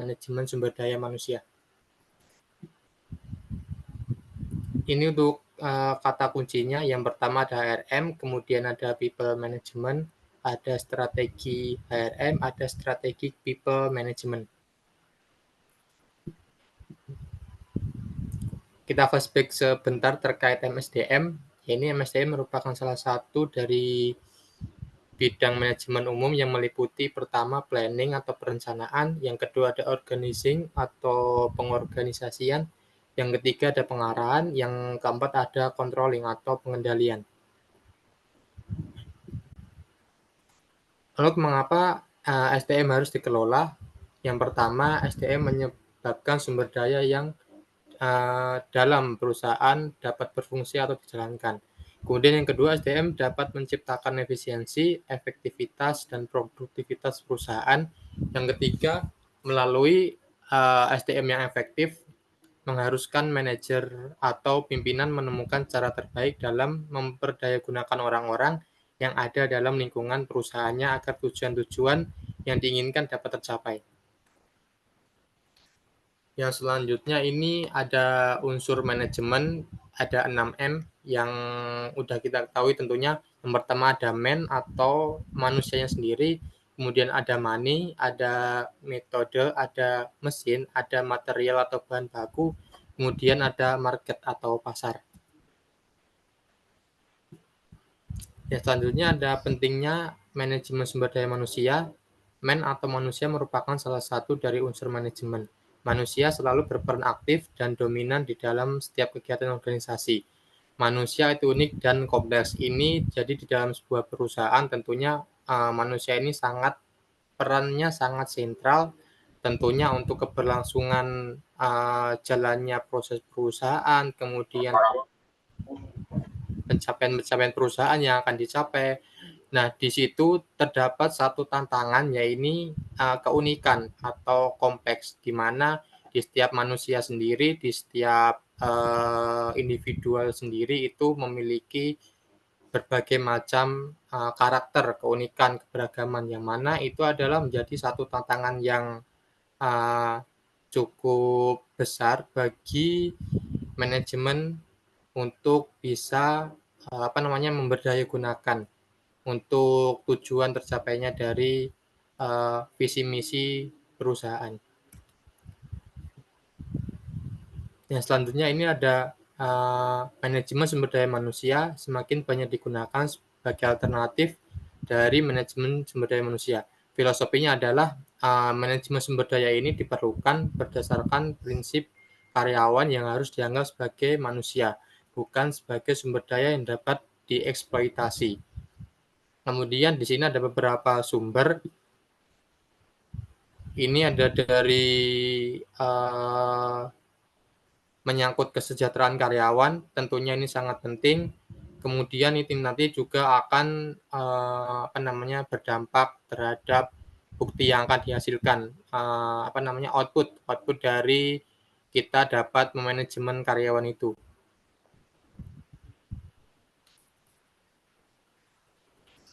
manajemen sumber daya manusia. Ini untuk kata kuncinya. Yang pertama ada HRM, kemudian ada people management, ada strategi HRM, ada strategi people management. Kita flashback sebentar terkait MSDM. Ini MSDM merupakan salah satu dari bidang manajemen umum yang meliputi pertama planning atau perencanaan, yang kedua ada organizing atau pengorganisasian, yang ketiga ada pengarahan, yang keempat ada controlling atau pengendalian. Lalu mengapa SDM harus dikelola? Yang pertama, SDM menyebabkan sumber daya yang dalam perusahaan dapat berfungsi atau dijalankan. Kemudian yang kedua, SDM dapat menciptakan efisiensi, efektivitas, dan produktivitas perusahaan. Yang ketiga, melalui SDM yang efektif, mengharuskan manajer atau pimpinan menemukan cara terbaik dalam memperdayagunakan orang-orang yang ada dalam lingkungan perusahaannya agar tujuan-tujuan yang diinginkan dapat tercapai. Yang selanjutnya ini ada unsur manajemen, ada 6M yang udah kita ketahui tentunya. Yang pertama ada man atau manusianya sendiri, kemudian ada money, ada metode, ada mesin, ada material atau bahan baku, kemudian ada market atau pasar. Yang selanjutnya ada pentingnya manajemen sumber daya manusia. Man atau manusia merupakan salah satu dari unsur manajemen. Manusia selalu berperan aktif dan dominan di dalam setiap kegiatan organisasi. Manusia itu unik dan kompleks. Ini jadi di dalam sebuah perusahaan tentunya manusia ini perannya sangat sentral tentunya untuk keberlangsungan jalannya proses perusahaan, kemudian pencapaian perusahaan yang akan dicapai. Nah, di situ terdapat satu tantangan, yaitu keunikan atau kompleks, di mana di setiap manusia sendiri, di setiap individual sendiri itu memiliki berbagai macam karakter, keunikan, keberagaman, yang mana itu adalah menjadi satu tantangan yang cukup besar bagi manajemen untuk bisa memberdayagunakan untuk tujuan tercapainya dari visi misi perusahaan. Yang selanjutnya ini ada manajemen sumber daya manusia semakin banyak digunakan sebagai alternatif dari manajemen sumber daya manusia. Filosofinya adalah manajemen sumber daya ini diperlukan berdasarkan prinsip karyawan yang harus dianggap sebagai manusia, bukan sebagai sumber daya yang dapat dieksploitasi. Kemudian di sini ada beberapa sumber. Ini ada dari menyangkut kesejahteraan karyawan, tentunya ini sangat penting. Kemudian ini nanti juga akan berdampak terhadap bukti yang akan dihasilkan, output dari kita dapat memanajemen karyawan itu.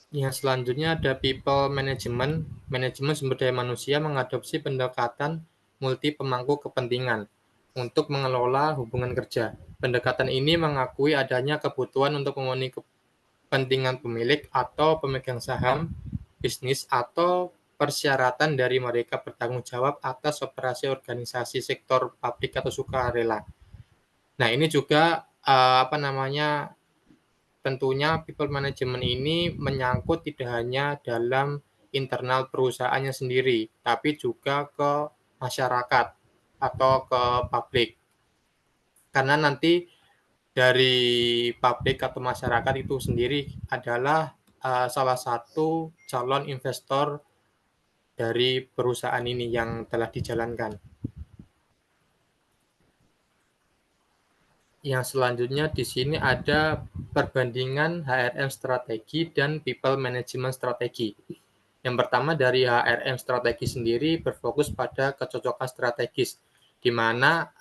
Yang selanjutnya ada people management. Manajemen sumber daya manusia mengadopsi pendekatan multi pemangku kepentingan untuk mengelola hubungan kerja. Pendekatan ini mengakui adanya kebutuhan untuk memenuhi kepentingan pemilik atau pemegang saham bisnis atau persyaratan dari mereka bertanggung jawab atas operasi organisasi sektor publik atau sukarela. Nah, ini juga tentunya people management ini menyangkut tidak hanya dalam internal perusahaannya sendiri, tapi juga ke masyarakat atau ke publik. Karena nanti dari publik atau masyarakat itu sendiri adalah salah satu calon investor dari perusahaan ini yang telah dijalankan. Yang selanjutnya di sini ada perbandingan HRM strategi dan people management strategi. Yang pertama dari HRM strategi sendiri berfokus pada kecocokan strategis, di mana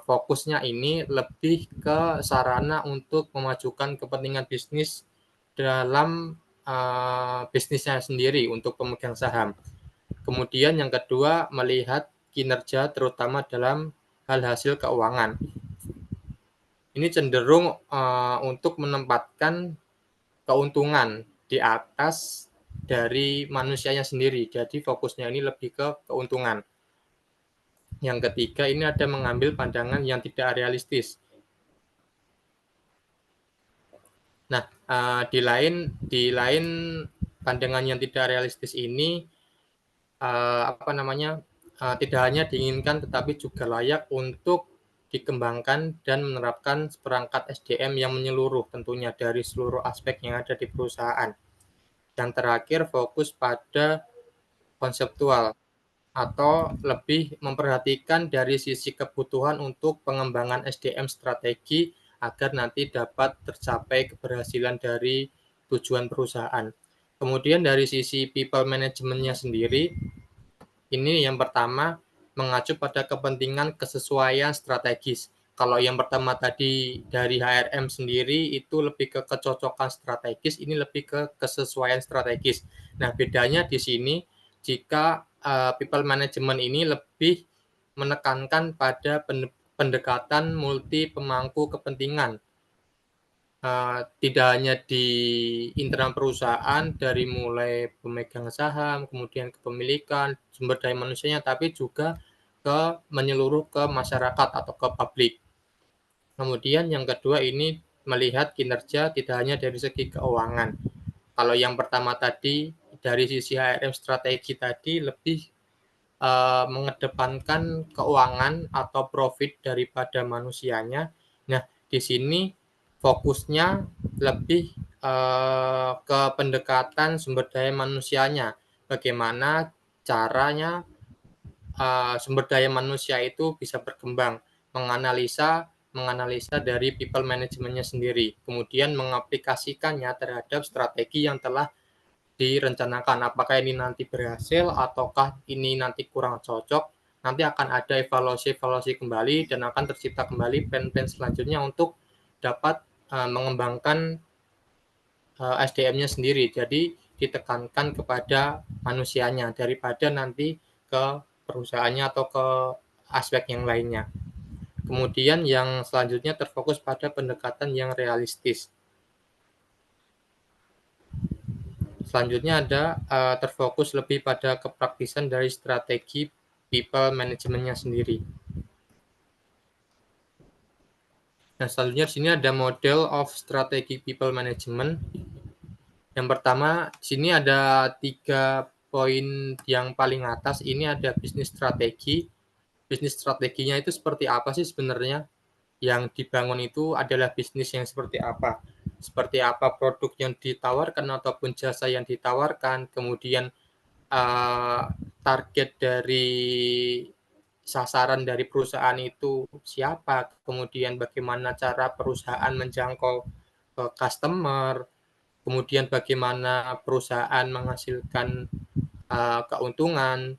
fokusnya ini lebih ke sarana untuk memajukan kepentingan bisnis dalam bisnisnya sendiri untuk pemegang saham. Kemudian yang kedua melihat kinerja terutama dalam hal hasil keuangan. Ini cenderung untuk menempatkan keuntungan di atas dari manusianya sendiri. Jadi fokusnya ini lebih ke keuntungan. Yang ketiga ini ada mengambil pandangan yang tidak realistis. Nah, di lain pandangan yang tidak realistis ini tidak hanya diinginkan tetapi juga layak untuk dikembangkan dan menerapkan perangkat SDM yang menyeluruh tentunya dari seluruh aspek yang ada di perusahaan. Yang terakhir fokus pada konseptual atau lebih memperhatikan dari sisi kebutuhan untuk pengembangan SDM strategi agar nanti dapat tercapai keberhasilan dari tujuan perusahaan. Kemudian dari sisi people managementnya sendiri, ini yang pertama mengacu pada kepentingan kesesuaian strategis. Kalau yang pertama tadi dari HRM sendiri itu lebih ke kecocokan strategis, ini lebih ke kesesuaian strategis. Nah, bedanya di sini jika people management ini lebih menekankan pada pendekatan multi pemangku kepentingan. Tidak hanya di internal perusahaan dari mulai pemegang saham, kemudian kepemilikan, sumber daya manusianya, tapi juga menyeluruh ke masyarakat atau ke publik. Kemudian yang kedua ini melihat kinerja tidak hanya dari segi keuangan. Kalau yang pertama tadi dari sisi HRM strategi tadi lebih mengedepankan keuangan atau profit daripada manusianya. Nah, di sini fokusnya lebih ke pendekatan sumber daya manusianya. Bagaimana caranya sumber daya manusia itu bisa berkembang, menganalisa dari people managementnya sendiri, kemudian mengaplikasikannya terhadap strategi yang telah direncanakan. Apakah ini nanti berhasil ataukah ini nanti kurang cocok, nanti akan ada evaluasi kembali dan akan tercipta kembali plan-plan selanjutnya untuk dapat mengembangkan SDM-nya sendiri. Jadi ditekankan kepada manusianya daripada nanti ke perusahaannya atau ke aspek yang lainnya. Kemudian yang selanjutnya terfokus pada pendekatan yang realistis. Selanjutnya ada terfokus lebih pada kepraktisan dari strategi people managementnya sendiri. Nah, selanjutnya di sini ada model of strategi people management. Yang pertama, di sini ada 3 poin yang paling atas. Ini ada bisnis strategi. Bisnis strateginya itu seperti apa sih sebenarnya? Yang dibangun itu adalah bisnis yang seperti apa? Seperti apa produk yang ditawarkan ataupun jasa yang ditawarkan, kemudian target dari sasaran dari perusahaan itu siapa, kemudian bagaimana cara perusahaan menjangkau customer, kemudian bagaimana perusahaan menghasilkan keuntungan.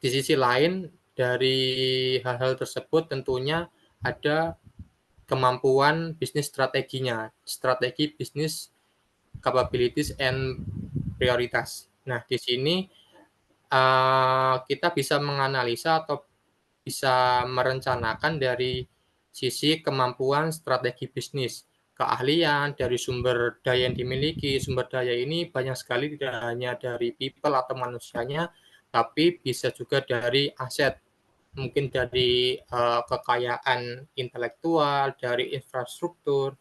Di sisi lain, dari hal-hal tersebut tentunya ada kemampuan bisnis strateginya, strategi bisnis capabilities and prioritas. Nah, di sini kita bisa menganalisa atau bisa merencanakan dari sisi kemampuan strategi bisnis, keahlian dari sumber daya yang dimiliki. Sumber daya ini banyak sekali tidak hanya dari people atau manusianya, tapi bisa juga dari aset, mungkin dari kekayaan intelektual, dari infrastruktur,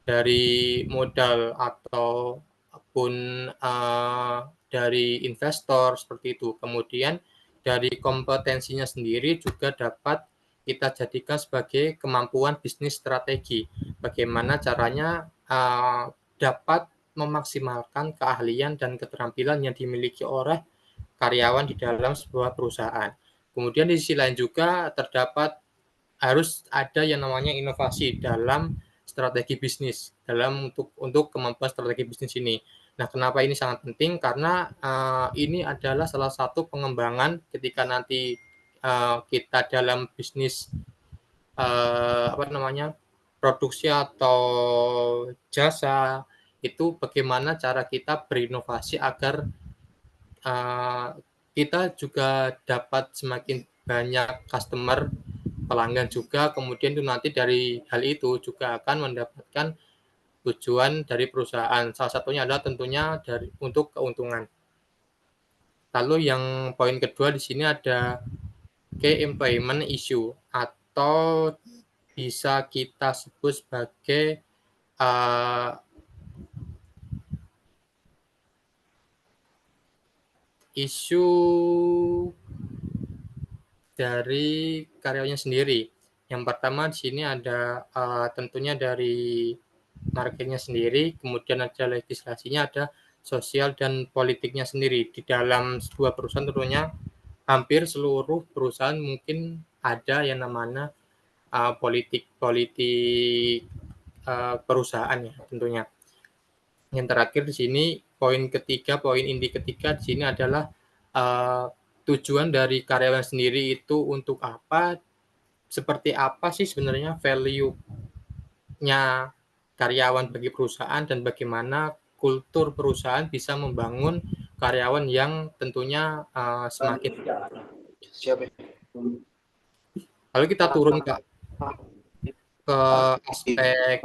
dari modal ataupun dari investor seperti itu. Kemudian dari kompetensinya sendiri juga dapat kita jadikan sebagai kemampuan bisnis strategi. Bagaimana caranya dapat memaksimalkan keahlian dan keterampilan yang dimiliki oleh karyawan di dalam sebuah perusahaan. Kemudian di sisi lain juga terdapat harus ada yang namanya inovasi dalam strategi bisnis, dalam untuk kemampuan strategi bisnis ini. Nah, kenapa ini sangat penting? Karena ini adalah salah satu pengembangan ketika nanti kita dalam bisnis produksi atau jasa, itu bagaimana cara kita berinovasi agar kita juga dapat semakin banyak customer, pelanggan juga, kemudian itu nanti dari hal itu juga akan mendapatkan tujuan dari perusahaan. Salah satunya adalah tentunya untuk keuntungan. Lalu yang poin kedua di sini ada key employment issue atau bisa kita sebut sebagai isu dari karyawannya sendiri. Yang pertama di sini ada tentunya dari marketnya sendiri, kemudian ada legislasinya, ada sosial dan politiknya sendiri. Di dalam sebuah perusahaan tentunya hampir seluruh perusahaan mungkin ada yang namanya politik perusahaan ya tentunya. Yang terakhir di sini poin ketiga, poin inti ketiga di sini adalah tujuan dari karyawan sendiri itu untuk apa, seperti apa sih sebenarnya value-nya karyawan bagi perusahaan dan bagaimana kultur perusahaan bisa membangun karyawan yang tentunya semakin. Lalu kita turun ke aspek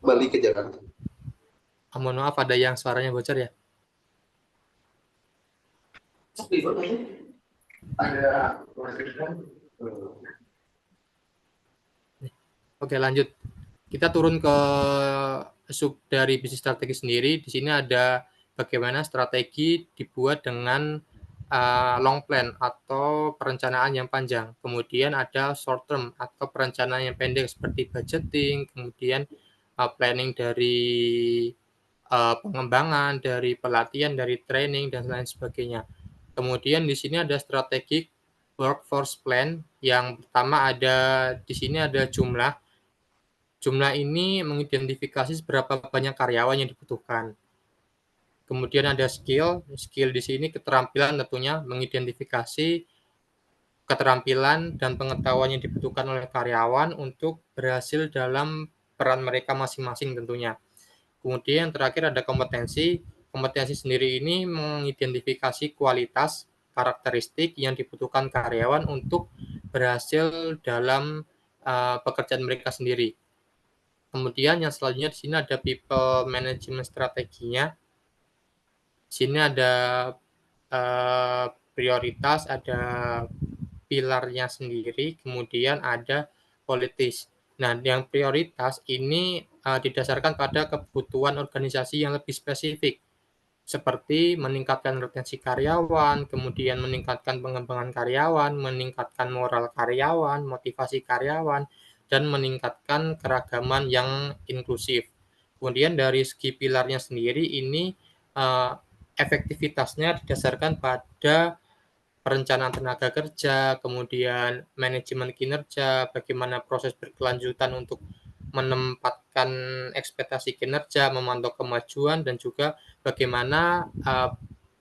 balik ke Jakarta. mohon maaf ada yang suaranya bocor ya. Oke, lanjut. Kita turun ke sub dari bisnis strategi sendiri. Di sini ada bagaimana strategi dibuat dengan long plan atau perencanaan yang panjang. Kemudian ada short term atau perencanaan yang pendek seperti budgeting, kemudian planning dari pengembangan, dari pelatihan, dari training dan lain sebagainya. Kemudian di sini ada strategi workforce plan. Yang pertama ada di sini ada jumlah. Jumlah ini mengidentifikasi seberapa banyak karyawan yang dibutuhkan. Kemudian ada skill. Skill di sini keterampilan tentunya mengidentifikasi keterampilan dan pengetahuan yang dibutuhkan oleh karyawan untuk berhasil dalam peran mereka masing-masing tentunya. Kemudian yang terakhir ada kompetensi. Kompetensi sendiri ini mengidentifikasi kualitas, karakteristik yang dibutuhkan karyawan untuk berhasil dalam pekerjaan mereka sendiri. Kemudian yang selanjutnya di sini ada people management strateginya. Di sini ada prioritas, ada pilarnya sendiri, kemudian ada politis. Nah, yang prioritas ini didasarkan pada kebutuhan organisasi yang lebih spesifik, seperti meningkatkan retensi karyawan, kemudian meningkatkan pengembangan karyawan, meningkatkan moral karyawan, motivasi karyawan, dan meningkatkan keragaman yang inklusif. Kemudian dari segi pilarnya sendiri ini efektivitasnya didasarkan pada perencanaan tenaga kerja, kemudian manajemen kinerja, bagaimana proses berkelanjutan untuk menempatkan ekspektasi kinerja, memantau kemajuan, dan juga bagaimana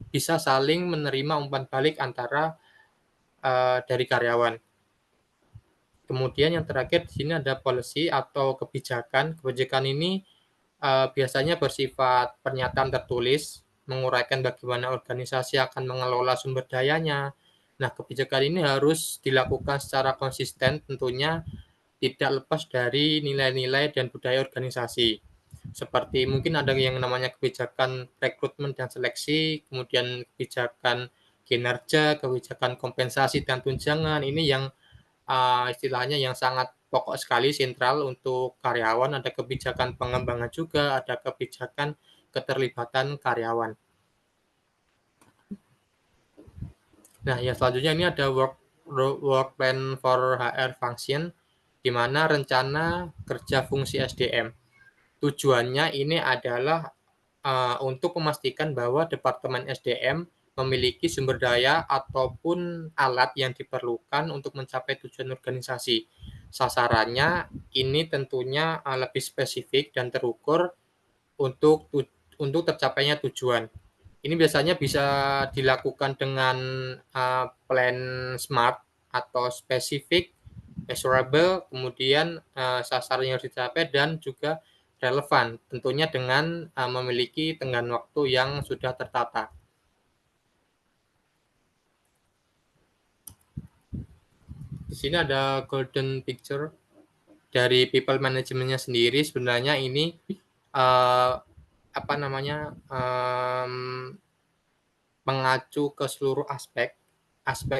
bisa saling menerima umpan balik antara dari karyawan. Kemudian yang terakhir di sini ada policy atau kebijakan. Kebijakan ini biasanya bersifat pernyataan tertulis, menguraikan bagaimana organisasi akan mengelola sumber dayanya. Nah, kebijakan ini harus dilakukan secara konsisten, tentunya tidak lepas dari nilai-nilai dan budaya organisasi. Seperti mungkin ada yang namanya kebijakan rekrutmen dan seleksi, kemudian kebijakan kinerja, kebijakan kompensasi dan tunjangan. Ini yang istilahnya yang sangat pokok sekali, sentral untuk karyawan. Ada kebijakan pengembangan juga, ada kebijakan keterlibatan karyawan. Nah, yang selanjutnya ini ada work plan for HR function, di mana rencana kerja fungsi SDM. Tujuannya ini adalah untuk memastikan bahwa Departemen SDM memiliki sumber daya ataupun alat yang diperlukan untuk mencapai tujuan organisasi. Sasarannya ini tentunya lebih spesifik dan terukur untuk tercapainya tujuan. Ini biasanya bisa dilakukan dengan plan SMART atau spesifik, measurable, kemudian sasaran yang harus dicapai dan juga relevan, tentunya dengan memiliki tenggang waktu yang sudah tertata. sini ada golden picture dari people managementnya sendiri. Sebenarnya ini mengacu ke seluruh aspek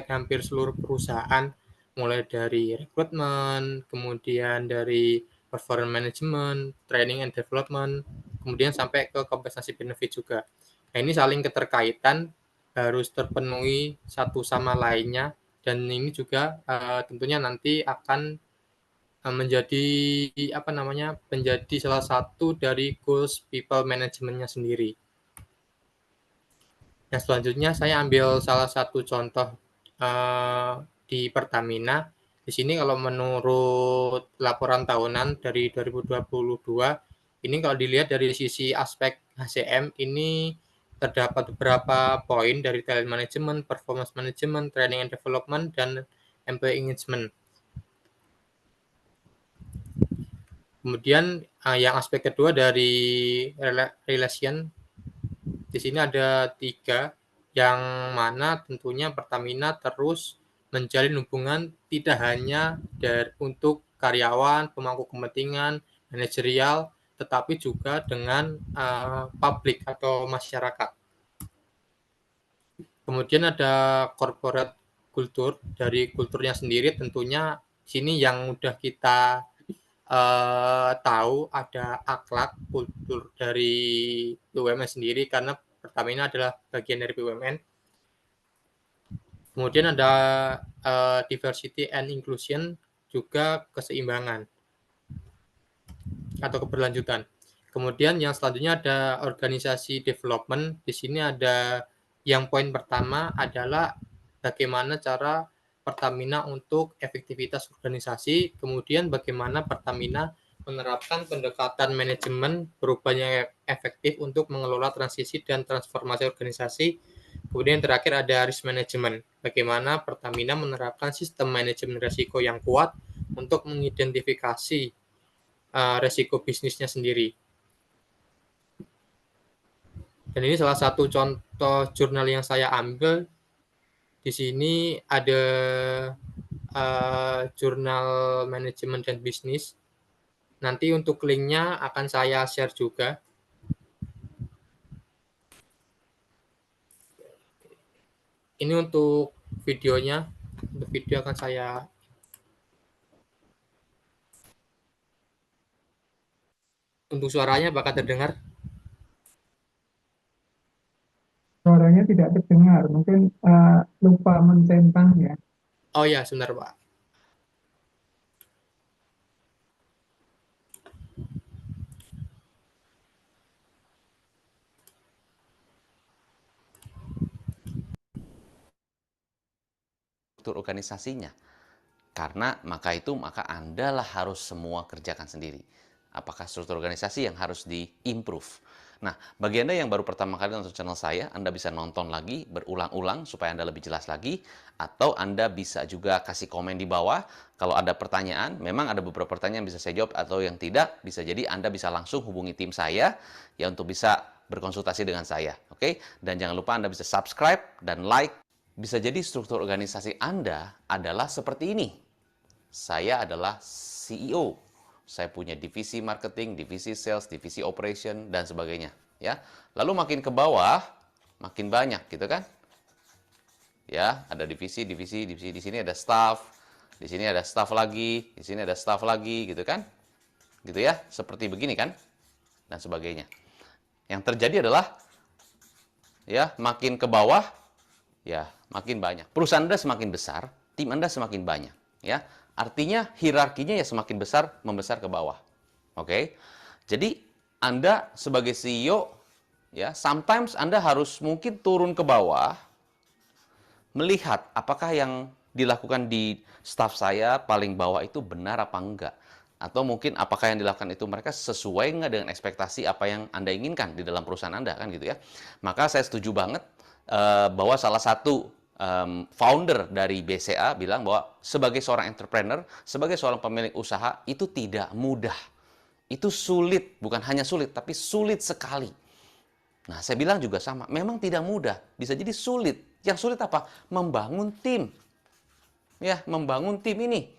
hampir seluruh perusahaan, mulai dari rekrutmen, kemudian dari performance management, training and development, kemudian sampai ke kompensasi benefit juga. Nah, ini saling keterkaitan, harus terpenuhi satu sama lainnya, dan ini juga tentunya nanti akan menjadi menjadi salah satu dari goals people managementnya sendiri. Nah, selanjutnya saya ambil salah satu contoh di Pertamina. Di sini kalau menurut laporan tahunan dari 2022, ini kalau dilihat dari sisi aspek HCM, ini terdapat beberapa poin dari talent management, performance management, training and development, dan employee engagement. Kemudian yang aspek kedua dari relation, di sini ada 3, yang mana tentunya Pertamina terus menjalin hubungan tidak hanya untuk karyawan, pemangku kepentingan, manajerial, tetapi juga dengan publik atau masyarakat. Kemudian ada corporate kultur, dari kulturnya sendiri tentunya sini yang udah kita tahu ada akhlak kultur dari BUMN sendiri, karena Pertamina adalah bagian dari BUMN. Kemudian ada diversity and inclusion, juga keseimbangan atau keberlanjutan. Kemudian yang selanjutnya ada organisasi development. Di sini ada yang poin pertama adalah bagaimana cara Pertamina untuk efektivitas organisasi, kemudian bagaimana Pertamina menerapkan pendekatan manajemen berupaya efektif untuk mengelola transisi dan transformasi organisasi. Kemudian terakhir ada risk management, bagaimana Pertamina menerapkan sistem manajemen risiko yang kuat untuk mengidentifikasi risiko bisnisnya sendiri. Dan ini salah satu contoh jurnal yang saya ambil. Di sini ada jurnal manajemen dan bisnis. Nanti untuk linknya akan saya share juga. Ini untuk videonya. Untuk video akan saya... Untuk suaranya bakal terdengar? Suaranya tidak terdengar, mungkin lupa mencentang ya. Oh ya, sebentar Pak. Struktur organisasinya. Karena maka Anda lah harus semua kerjakan sendiri. Apakah struktur organisasi yang harus di-improve? Nah, bagi Anda yang baru pertama kali nonton channel saya, Anda bisa nonton lagi berulang-ulang supaya Anda lebih jelas lagi, atau Anda bisa juga kasih komen di bawah kalau ada pertanyaan. Memang ada beberapa pertanyaan yang bisa saya jawab atau yang tidak. Bisa jadi Anda bisa langsung hubungi tim saya ya untuk bisa berkonsultasi dengan saya. Oke? Dan jangan lupa Anda bisa subscribe dan like. Bisa jadi struktur organisasi Anda adalah seperti ini. Saya adalah CEO. Saya punya divisi marketing, divisi sales, divisi operation, dan sebagainya. Ya, lalu makin ke bawah, makin banyak, gitu kan? Ya, ada divisi. Di sini ada staff, di sini ada staff lagi, di sini ada staff lagi, gitu kan? Gitu ya, seperti begini kan? Dan sebagainya. Yang terjadi adalah, ya, makin ke bawah, ya, makin banyak. Perusahaan Anda semakin besar, tim Anda semakin banyak, ya. Artinya hierarkinya ya semakin besar, membesar ke bawah. Oke. Jadi Anda sebagai CEO ya, sometimes Anda harus mungkin turun ke bawah melihat apakah yang dilakukan di staff saya paling bawah itu benar apa enggak. Atau mungkin apakah yang dilakukan itu mereka sesuai nggak dengan ekspektasi apa yang Anda inginkan di dalam perusahaan Anda, kan gitu ya. Maka saya setuju banget bahwa salah satu founder dari BCA bilang bahwa sebagai seorang entrepreneur, sebagai seorang pemilik usaha, itu tidak mudah. Itu sulit, bukan hanya sulit, tapi sulit sekali. Nah, saya bilang juga sama, memang tidak mudah, bisa jadi sulit. Yang sulit apa? Membangun tim. ya membangun tim ini.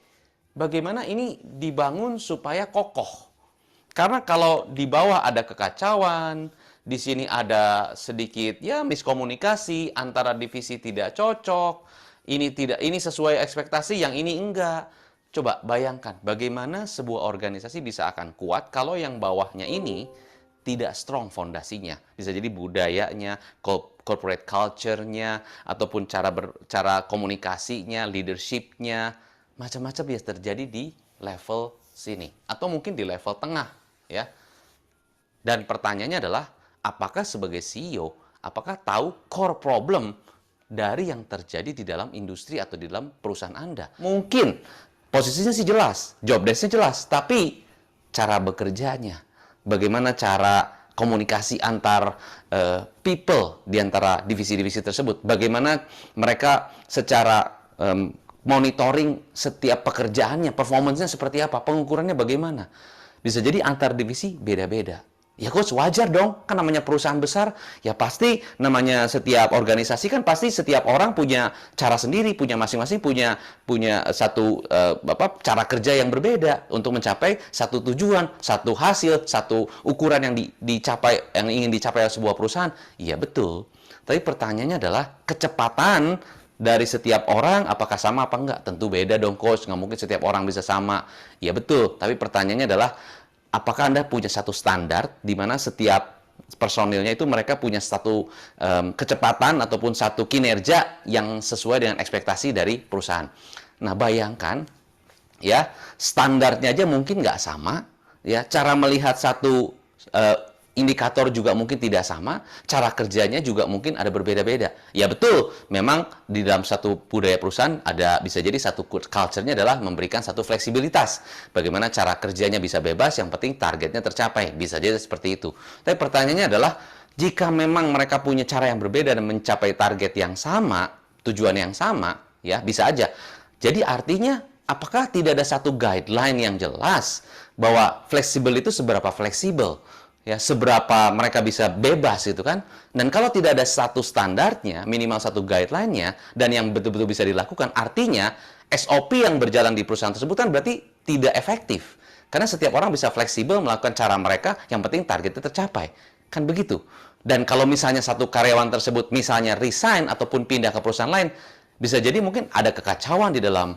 Bagaimana ini dibangun supaya kokoh. Karena kalau di bawah ada kekacauan, di sini ada sedikit ya miskomunikasi antara divisi tidak cocok, ini sesuai ekspektasi, yang ini enggak. Coba bayangkan bagaimana sebuah organisasi bisa akan kuat kalau yang bawahnya ini tidak strong fondasinya. Bisa jadi budayanya, corporate culture-nya, ataupun cara komunikasinya, leadership-nya, macam-macam bisa terjadi di level sini. Atau mungkin di level tengah, ya. Dan pertanyaannya adalah, apakah sebagai CEO, apakah tahu core problem dari yang terjadi di dalam industri atau di dalam perusahaan Anda? Mungkin posisinya sih jelas, job desk-nya jelas, tapi cara bekerjanya, bagaimana cara komunikasi antar people di antara divisi-divisi tersebut, bagaimana mereka secara monitoring setiap pekerjaannya, performance-nya seperti apa, pengukurannya bagaimana. Bisa jadi antar divisi beda-beda. Ya coach, wajar dong, kan namanya perusahaan besar, ya pasti namanya setiap organisasi kan pasti setiap orang punya cara sendiri, punya masing-masing punya satu cara kerja yang berbeda untuk mencapai satu tujuan, satu hasil, satu ukuran yang yang ingin dicapai oleh sebuah perusahaan. Iya betul. Tapi pertanyaannya adalah kecepatan dari setiap orang apakah sama apa enggak? Tentu beda dong coach, nggak mungkin setiap orang bisa sama. Iya betul, tapi pertanyaannya adalah apakah Anda punya satu standar di mana setiap personilnya itu mereka punya satu kecepatan ataupun satu kinerja yang sesuai dengan ekspektasi dari perusahaan. Nah, bayangkan ya, standarnya aja mungkin nggak sama, ya, cara melihat satu indikator juga mungkin tidak sama, cara kerjanya juga mungkin ada berbeda-beda. Ya betul, memang di dalam satu budaya perusahaan bisa jadi satu culture-nya adalah memberikan satu fleksibilitas. Bagaimana cara kerjanya bisa bebas, yang penting targetnya tercapai. Bisa jadi seperti itu. Tapi pertanyaannya adalah, jika memang mereka punya cara yang berbeda dan mencapai target yang sama, tujuan yang sama, ya bisa aja. Jadi artinya, apakah tidak ada satu guideline yang jelas bahwa fleksibel itu seberapa fleksibel? Ya, seberapa mereka bisa bebas itu kan. Dan kalau tidak ada satu standarnya, minimal satu guideline-nya, dan yang betul-betul bisa dilakukan, artinya SOP yang berjalan di perusahaan tersebut kan berarti tidak efektif. Karena setiap orang bisa fleksibel melakukan cara mereka, yang penting targetnya tercapai. Kan begitu. Dan kalau misalnya satu karyawan tersebut misalnya resign ataupun pindah ke perusahaan lain, bisa jadi mungkin ada kekacauan di dalam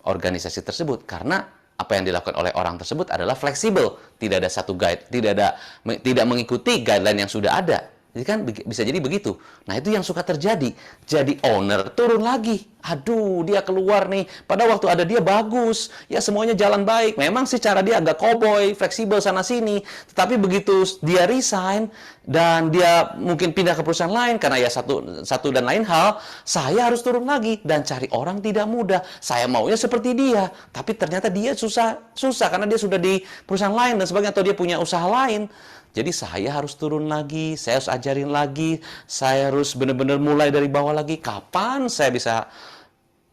organisasi tersebut. Karena apa yang dilakukan oleh orang tersebut adalah fleksibel, tidak ada satu guide, tidak mengikuti guideline yang sudah ada. Jadi kan bisa jadi begitu. Nah, itu yang suka terjadi. Jadi owner turun lagi. Aduh, dia keluar nih. Pada waktu ada dia bagus. Ya, semuanya jalan baik. Memang sih cara dia agak cowboy, fleksibel sana-sini. Tetapi begitu dia resign dan dia mungkin pindah ke perusahaan lain karena ya satu dan lain hal, saya harus turun lagi dan cari orang tidak mudah. Saya maunya seperti dia, tapi ternyata dia susah karena dia sudah di perusahaan lain dan sebagainya, atau dia punya usaha lain. Jadi saya harus turun lagi, saya harus ajarin lagi, saya harus benar-benar mulai dari bawah lagi. Kapan saya bisa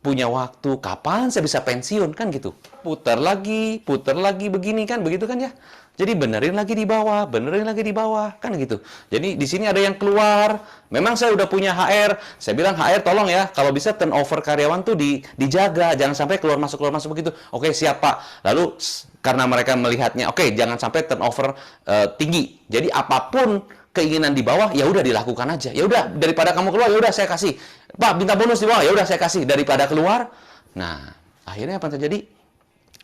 punya waktu, kapan saya bisa pensiun, kan gitu. Putar lagi begini kan, begitu kan ya. Jadi benerin lagi di bawah, kan gitu. Jadi di sini ada yang keluar. Memang saya udah punya HR. Saya bilang HR tolong ya, kalau bisa turnover karyawan tuh dijaga, jangan sampai keluar masuk begitu. Oke, siap Pak. Lalu karena mereka melihatnya, oke, jangan sampai turnover tinggi. Jadi apapun keinginan di bawah, ya udah dilakukan aja. Ya udah, daripada kamu keluar, ya udah saya kasih. Pak, minta bonus di bawah, ya udah saya kasih daripada keluar. Nah, akhirnya apa yang terjadi?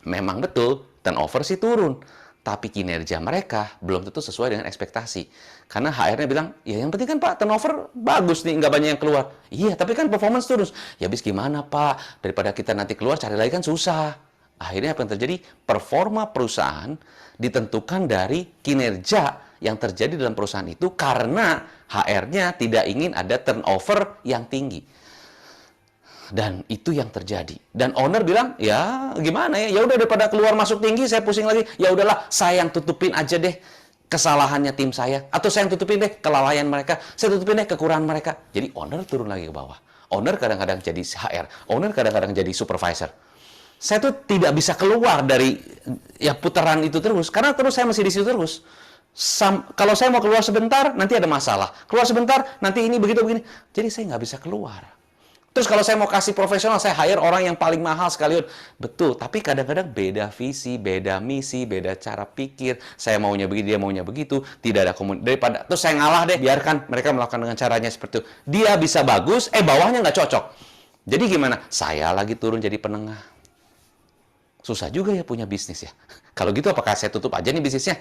Memang betul, turnover sih turun. Tapi kinerja mereka belum tentu sesuai dengan ekspektasi. Karena HR-nya bilang, ya yang penting kan Pak, turnover bagus nih, nggak banyak yang keluar. Iya, tapi kan performance turun. Ya habis gimana Pak? Daripada kita nanti keluar, cari lagi kan susah. Akhirnya apa yang terjadi? Performa perusahaan ditentukan dari kinerja yang terjadi dalam perusahaan itu karena HR-nya tidak ingin ada turnover yang tinggi. Dan itu yang terjadi. Dan owner bilang, ya gimana ya? Ya udah daripada keluar masuk tinggi, saya pusing lagi. Ya udahlah, saya yang tutupin aja deh kesalahannya tim saya. Atau saya yang tutupin deh kelalaian mereka. Saya tutupin deh kekurangan mereka. Jadi owner turun lagi ke bawah. Owner kadang-kadang jadi HR. Owner kadang-kadang jadi supervisor. Saya tuh tidak bisa keluar dari ya putaran itu terus. Karena terus saya masih di situ terus. Kalau saya mau keluar sebentar, nanti ada masalah. Keluar sebentar, nanti ini begini. Jadi saya nggak bisa keluar. Terus kalau saya mau kasih profesional, saya hire orang yang paling mahal sekalian. Betul, tapi kadang-kadang beda visi, beda misi, beda cara pikir. Saya maunya begini, dia maunya begitu. Tidak ada komunikasi. Daripada, terus saya ngalah deh, biarkan mereka melakukan dengan caranya seperti itu. Dia bisa bagus, bawahnya nggak cocok. Jadi gimana? Saya lagi turun jadi penengah. Susah juga ya punya bisnis ya. Kalau gitu apakah saya tutup aja nih bisnisnya?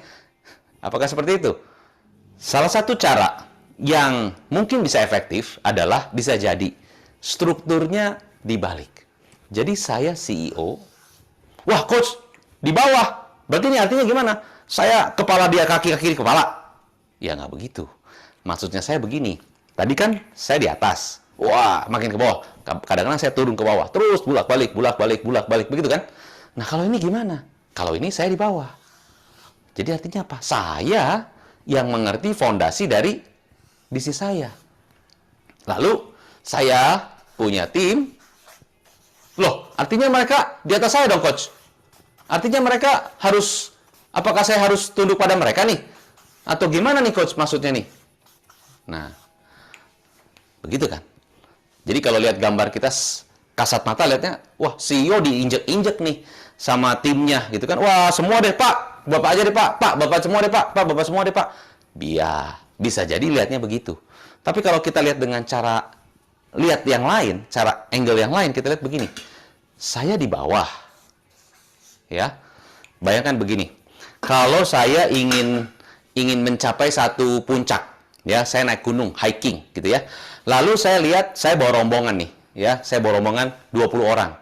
Apakah seperti itu? Salah satu cara yang mungkin bisa efektif adalah bisa jadi strukturnya dibalik. Jadi saya CEO, wah coach, di bawah. Berarti ini artinya gimana? Saya kepala dia, kaki kiri kepala. Ya nggak begitu. Maksudnya saya begini. Tadi kan saya di atas. Wah, makin ke bawah. Kadang-kadang saya turun ke bawah. Terus bulak-balik, bulak-balik, bulak-balik. Begitu kan? Nah, kalau ini gimana? Kalau ini saya di bawah. Jadi artinya apa? Saya yang mengerti fondasi dari bisnis saya. Lalu, saya punya tim. Loh, artinya mereka di atas saya dong, coach. Artinya mereka harus, apakah saya harus tunduk pada mereka nih? Atau gimana nih, coach, maksudnya nih? Nah, begitu kan? Jadi kalau lihat gambar kita kasat mata, lihatnya, wah, CEO diinjek-injek nih sama timnya, gitu kan? Wah, semua deh, Pak. Bapak aja deh, Pak. Pak, Bapak semua deh, Pak. Pak, Bapak semua deh, Pak. Bisa jadi lihatnya begitu. Tapi kalau kita lihat dengan cara lihat yang lain, cara angle yang lain, kita lihat begini. Saya di bawah. Ya. Bayangkan begini. Kalau saya ingin mencapai satu puncak, ya, saya naik gunung, hiking gitu ya. Lalu saya lihat saya bawa rombongan nih, ya. Saya bawa rombongan 20 orang.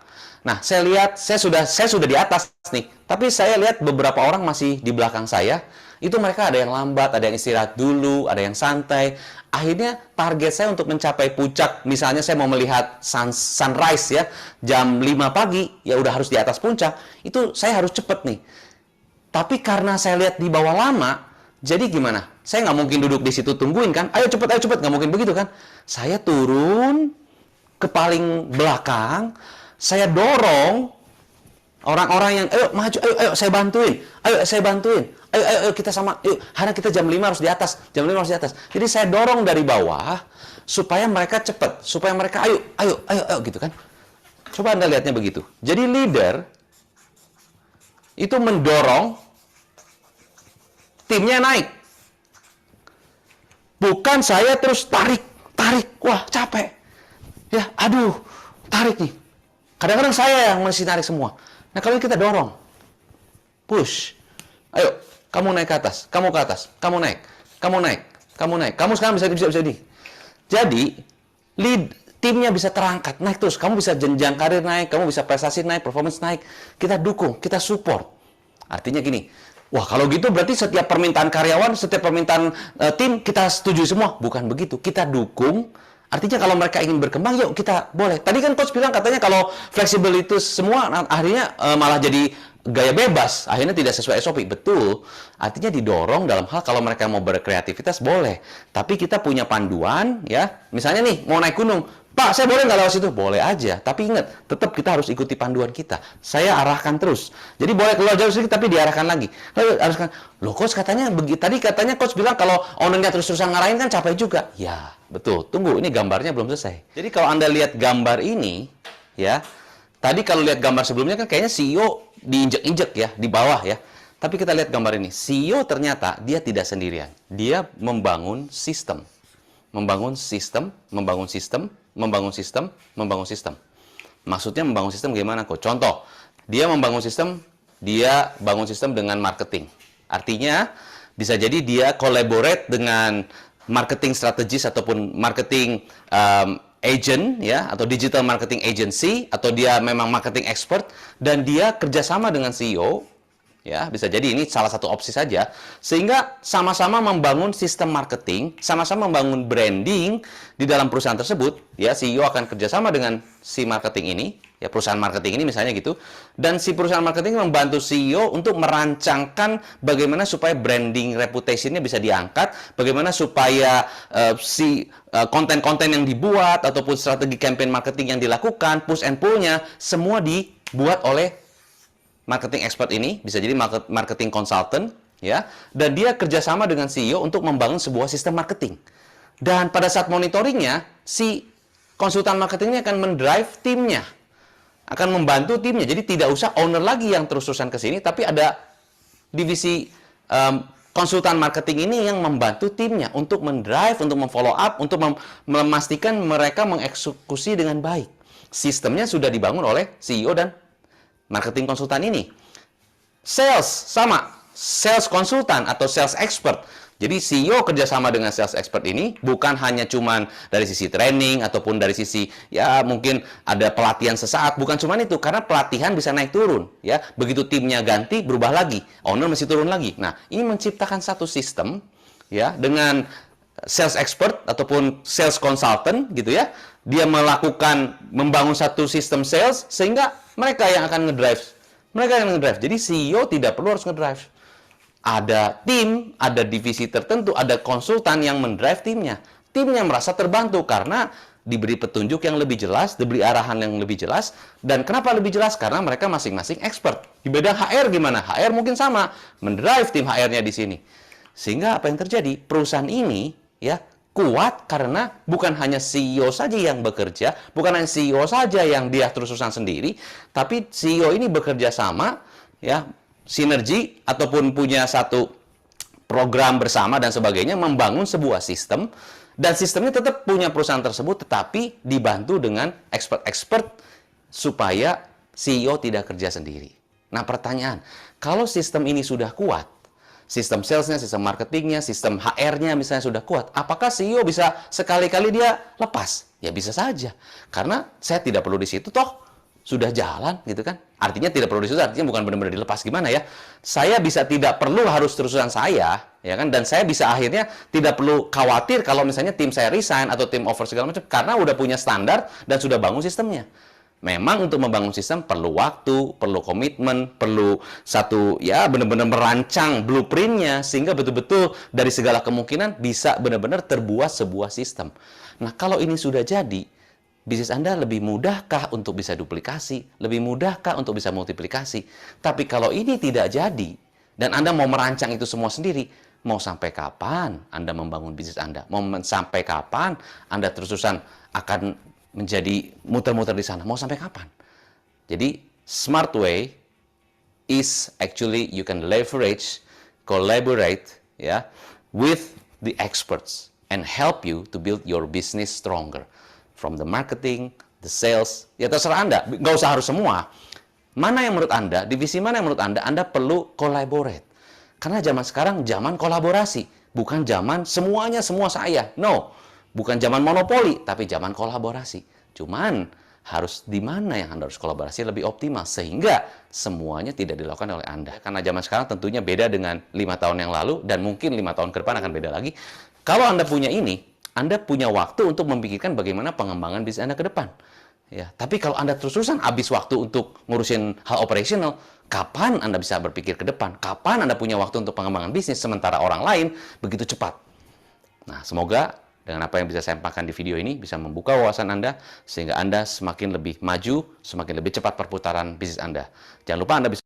Nah, saya lihat saya sudah di atas nih, tapi saya lihat beberapa orang masih di belakang saya. Itu mereka ada yang lambat, ada yang istirahat dulu, ada yang santai. Akhirnya target saya untuk mencapai puncak, misalnya saya mau melihat sunrise ya, jam 5 pagi, ya udah harus di atas puncak. Itu saya harus cepet nih. Tapi karena saya lihat di bawah lama, jadi gimana? Saya nggak mungkin duduk di situ tungguin kan? Ayo cepet, nggak mungkin begitu kan? Saya turun ke paling belakang, saya dorong orang-orang yang, ayo maju, ayo saya bantuin, ayo kita sama, yuk, karena kita jam 5 harus di atas, Jadi saya dorong dari bawah, supaya mereka cepat, supaya mereka ayo gitu kan. Coba Anda lihatnya begitu. Jadi leader, itu mendorong timnya naik. Bukan saya terus tarik, wah capek. Ya, aduh, tarik nih. Kadang-kadang saya yang mesti tarik semua. Nah, kalau kita dorong, push, ayo, kamu naik ke atas, kamu ke atas, kamu naik, kamu sekarang bisa di. Jadi, timnya bisa terangkat, naik terus, kamu bisa jenjang karir naik, kamu bisa prestasi naik, performance naik, kita dukung, kita support. Artinya gini, wah kalau gitu berarti setiap permintaan karyawan, setiap permintaan tim, kita setuju semua. Bukan begitu, kita dukung. Artinya kalau mereka ingin berkembang, yuk kita boleh. Tadi kan coach bilang katanya kalau fleksibel itu semua, akhirnya malah jadi gaya bebas. Akhirnya tidak sesuai SOP. Betul. Artinya didorong dalam hal kalau mereka mau berkreativitas, boleh. Tapi kita punya panduan, ya. Misalnya nih, mau naik gunung. Pak, saya boleh nggak lewat situ? Boleh aja. Tapi ingat, tetap kita harus ikuti panduan kita. Saya arahkan terus. Jadi boleh keluar jauh sedikit, tapi diarahkan lagi. Lalu arahkan. Loh, coach katanya tadi katanya coach bilang kalau ownernya terus-terusan ngarahin kan capek juga. Ya, betul. Tunggu, ini gambarnya belum selesai. Jadi kalau Anda lihat gambar ini, ya. Tadi kalau lihat gambar sebelumnya kan kayaknya CEO diinjek-injek ya, di bawah ya. Tapi kita lihat gambar ini. CEO ternyata dia tidak sendirian. Dia membangun sistem. Membangun sistem. Maksudnya membangun sistem gimana kok? Contoh, dia membangun sistem, dia bangun sistem dengan marketing. Artinya, bisa jadi dia collaborate dengan marketing strategis ataupun marketing agent, ya, atau digital marketing agency, atau dia memang marketing expert, dan dia kerjasama dengan CEO, ya, bisa jadi ini salah satu opsi saja, sehingga sama-sama membangun sistem marketing, sama-sama membangun branding di dalam perusahaan tersebut, ya, CEO akan kerjasama dengan si marketing ini, ya, perusahaan marketing ini misalnya gitu, dan si perusahaan marketing membantu CEO untuk merancangkan bagaimana supaya branding reputation-nya bisa diangkat, bagaimana supaya konten-konten yang dibuat, ataupun strategi campaign marketing yang dilakukan, push and pull-nya, semua dibuat oleh marketing expert ini, bisa jadi marketing consultant, ya, dan dia kerjasama dengan CEO untuk membangun sebuah sistem marketing. Dan pada saat monitoringnya, si konsultan marketingnya akan mendrive timnya, akan membantu timnya. Jadi tidak usah owner lagi yang terus-terusan ke sini, tapi ada divisi konsultan marketing ini yang membantu timnya untuk mendrive, untuk memfollow up, untuk memastikan mereka mengeksekusi dengan baik. Sistemnya sudah dibangun oleh CEO dan marketing konsultan ini. Sales sama, sales konsultan atau sales expert. Jadi CEO kerjasama dengan sales expert ini bukan hanya cuman dari sisi training ataupun dari sisi ya mungkin ada pelatihan sesaat, bukan cuman itu, karena pelatihan bisa naik turun ya. Begitu timnya ganti berubah lagi, owner mesti turun lagi. Nah, ini menciptakan satu sistem ya dengan sales expert ataupun sales consultant gitu ya. Dia membangun satu sistem sales sehingga mereka yang akan ngedrive. Mereka yang ngedrive. Jadi CEO tidak perlu harus ngedrive. Ada tim, ada divisi tertentu, ada konsultan yang mendrive timnya. Timnya merasa terbantu karena diberi petunjuk yang lebih jelas, diberi arahan yang lebih jelas. Dan kenapa lebih jelas? Karena mereka masing-masing expert. Di bidang HR gimana? HR mungkin sama, mendrive tim HR-nya di sini. Sehingga apa yang terjadi? Perusahaan ini ya kuat karena bukan hanya CEO saja yang bekerja, bukan hanya CEO saja yang dia terus-terusan sendiri, tapi CEO ini bekerja sama ya, sinergi ataupun punya satu program bersama dan sebagainya, membangun sebuah sistem, dan sistemnya tetap punya perusahaan tersebut tetapi dibantu dengan expert-expert supaya CEO tidak kerja sendiri. Nah, pertanyaan, kalau sistem ini sudah kuat, sistem salesnya, sistem marketingnya, sistem HR-nya misalnya sudah kuat, apakah CEO bisa sekali-kali dia lepas? Ya bisa saja, karena saya tidak perlu di situ toh sudah jalan gitu kan. Artinya tidak perlu disusun, artinya bukan benar-benar dilepas gimana ya. Saya bisa tidak perlu harus terusan saya, ya kan, dan saya bisa akhirnya tidak perlu khawatir kalau misalnya tim saya resign atau tim over segala macam karena udah punya standar dan sudah bangun sistemnya. Memang untuk membangun sistem perlu waktu, perlu komitmen, perlu satu ya benar-benar merancang blueprintnya sehingga betul-betul dari segala kemungkinan bisa benar-benar terbuat sebuah sistem. Nah, kalau ini sudah jadi, bisnis Anda lebih mudahkah untuk bisa duplikasi? Lebih mudahkah untuk bisa multiplikasi? Tapi kalau ini tidak jadi, dan Anda mau merancang itu semua sendiri, mau sampai kapan Anda membangun bisnis Anda? Mau sampai kapan Anda terus-terusan akan menjadi muter-muter di sana? Mau sampai kapan? Jadi, smart way is actually you can leverage, collaborate ya, with the experts and help you to build your business stronger. From the marketing, the sales, ya terserah Anda, nggak usah harus semua. Mana yang menurut Anda, divisi mana yang menurut Anda perlu collaborate. Karena zaman sekarang zaman kolaborasi, bukan zaman semuanya semua saya. No, bukan zaman monopoli, tapi zaman kolaborasi. Cuman harus di mana yang Anda harus kolaborasi lebih optimal, sehingga semuanya tidak dilakukan oleh Anda. Karena zaman sekarang tentunya beda dengan 5 tahun yang lalu, dan mungkin 5 tahun ke depan akan beda lagi. Kalau Anda punya ini, Anda punya waktu untuk memikirkan bagaimana pengembangan bisnis Anda ke depan. Ya, tapi kalau Anda terus-terusan habis waktu untuk ngurusin hal operasional, kapan Anda bisa berpikir ke depan? Kapan Anda punya waktu untuk pengembangan bisnis sementara orang lain begitu cepat? Nah, semoga dengan apa yang bisa saya sampaikan di video ini bisa membuka wawasan Anda sehingga Anda semakin lebih maju, semakin lebih cepat perputaran bisnis Anda. Jangan lupa Anda bisa